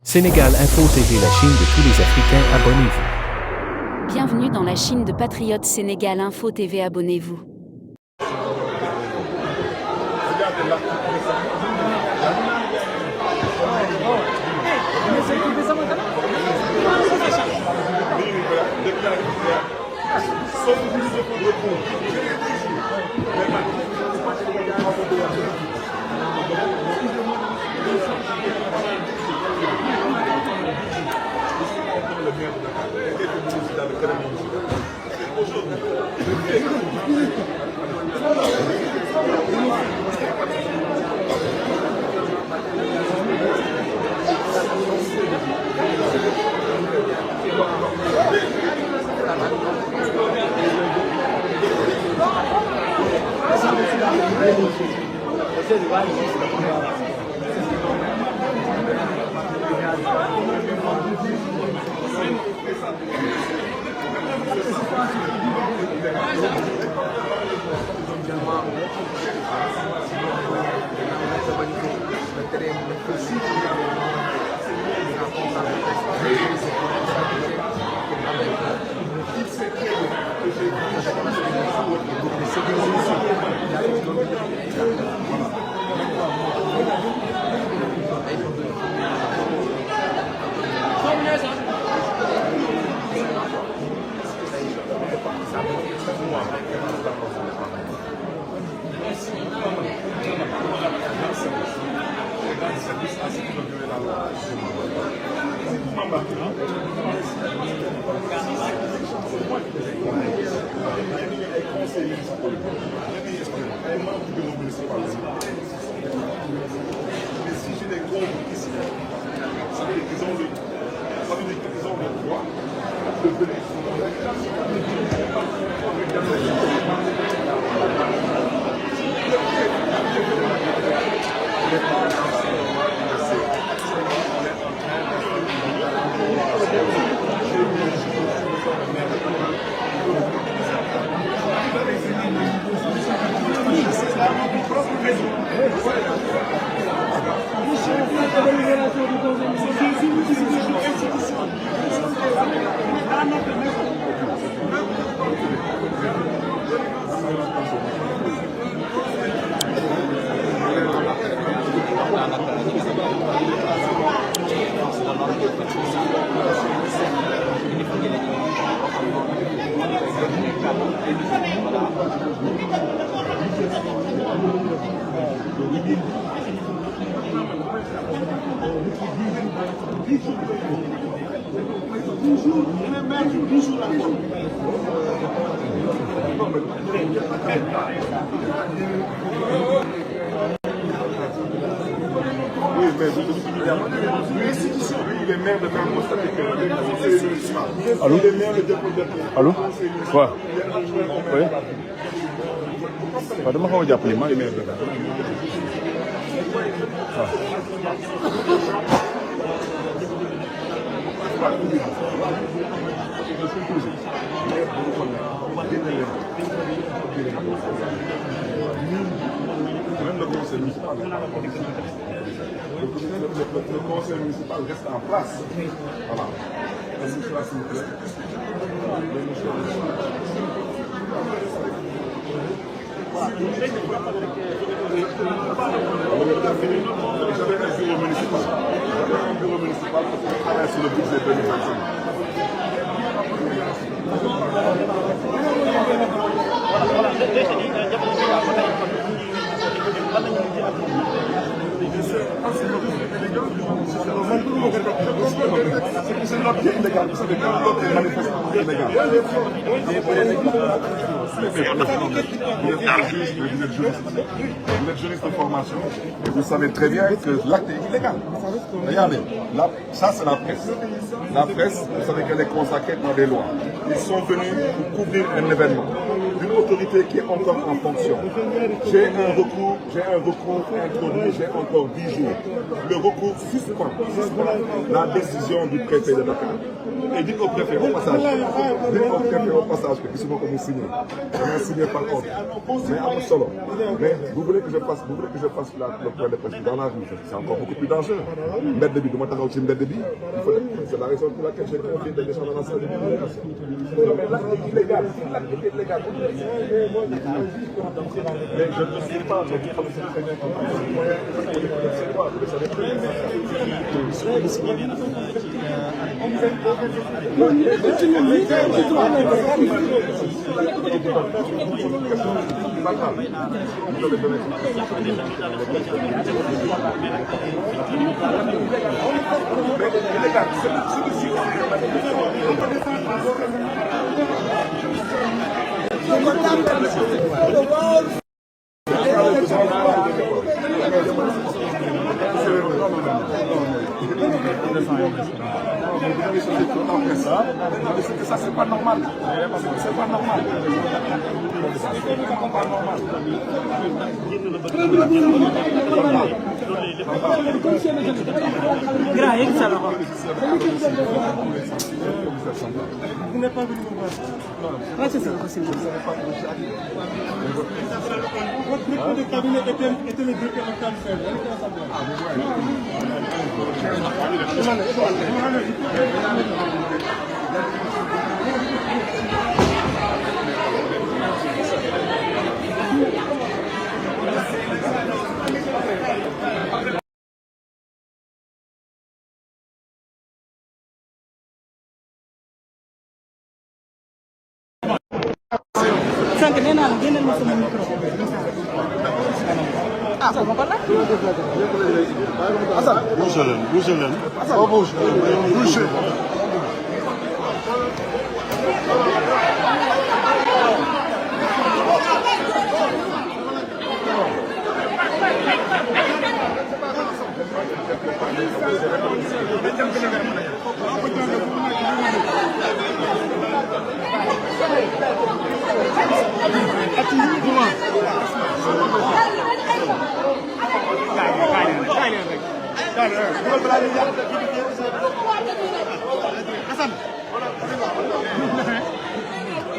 Sénégal Info TV, la Chine de tous les Africains, abonnez-vous. Bienvenue dans la Chine de Patriotes Sénégal Info TV, abonnez-vous. Allô? Allô? Waaw. Oui. Waaw dama xaw a jàpp ni maa ngi maire de Dakar. Même le conseil municipal. Le conseil municipal reste en place. Voilà. J'avais un bureau municipal. Qui travaille sur le budget 2025. C'est une lobby illégale, vous savez, une lobby manifestement illégale. Vous êtes juriste de formation et vous savez très bien que l'acte est illégal. Regardez, ça c'est la presse. La presse, vous savez qu'elle est consacrée par des lois. Ils sont venus pour couvrir un événement d'une autorité qui est encore en fonction. J'ai un recours introduit, j'ai encore 10 jours. Le recours suspend la décision du préfet de Dakar. Et dites au préfet au passage, que c'est bon que vous signez. On a signé par ordre. Mais à solo. Mais vous voulez que je fasse le point de presse dans la rue, c'est encore beaucoup plus dangereux. Mbedd bi du ma taxaw ci mbedd bi. C'est la raison pour laquelle j'ai confié des gens dans la salle de communication. Mais l'acte est illégal. L'acte est illégal. Mais je ne sais pas, mais vous savez très bien comment c'est le moyen de faire quoi. Vous savez très bien. Ça, c'est pas normal. C'est pas normal. Vous n'êtes pas venu me voir. Ah, c'est ça, c'est ça. Votre directeur de cabinet était le directeur de cabinet. sànq nee naa la génneel ma sama micro. ah sama ko la. Assane. bougez leen bougez leen. Assane bougez.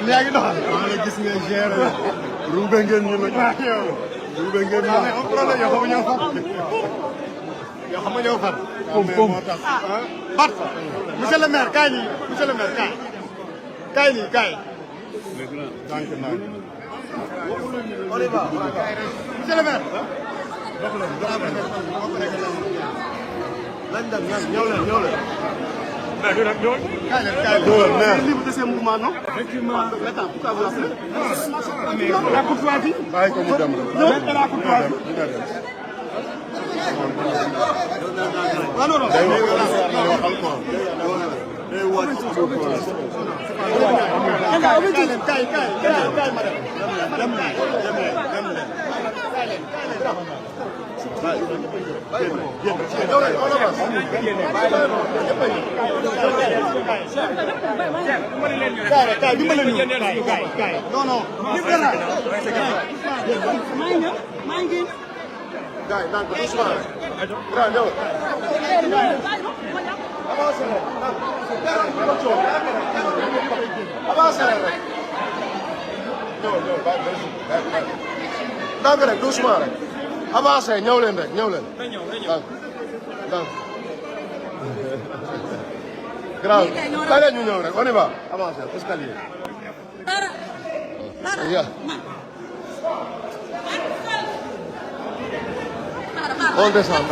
léegi doxal. waaw la gis nga géré. ruube ngeen ñu nag. ruube ngeen ñu nag. am problème yow xam nga ñoo far. yow xam nga ñoo far. moo tax. Bat. monsieur le maire kaay nii monsieur le maire kaay. kaay nii kaay. on y va. monsieur le maire. lañ dem ñëw leen ñëw leen. mais du nag ñëw. kaay leen maire. libre de ces mouvements non. effectivement l'État pourquoi vous l'appelez. mais la courtoisie. bàyyi ko mu dem rek. non la courtoisie. non non non. day waxal quoi. day wàcc. kaay madame. dem non non. maa ngi gaay naan ko doucement rek. gaay ñëw. avancé rek. avancé rek. ndànk rek doucement rek. avancé ñëw leen rek ñëw leen. ndànk. grave. allez ñu ñëw rek on y va. avancé escalier. on descend.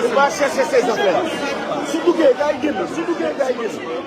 On va chercher ces affaires. Surtout que les gars, ils viennent. Surtout que les gars, ils viennent.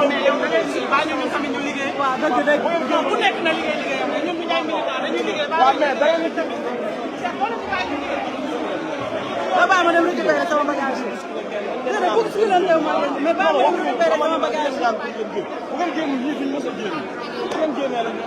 mais yow da ngay si bàyyi ñun tamit ñu liggéey. waaw dëgg dëgg yow ku nekk na liggéey liggéeyam mais ñun bu ñu ay militant dañuy liggéey. waaw mais da ngeen di tamit. ba bàyyi ma dem récupérer sama bagage yi. déedéet pour si leen teew ma mais bàyyi ma dem récupérer sama bagage yi. bu ngeen génn ñii fi ñu mos a génn. bu ngeen génnee rek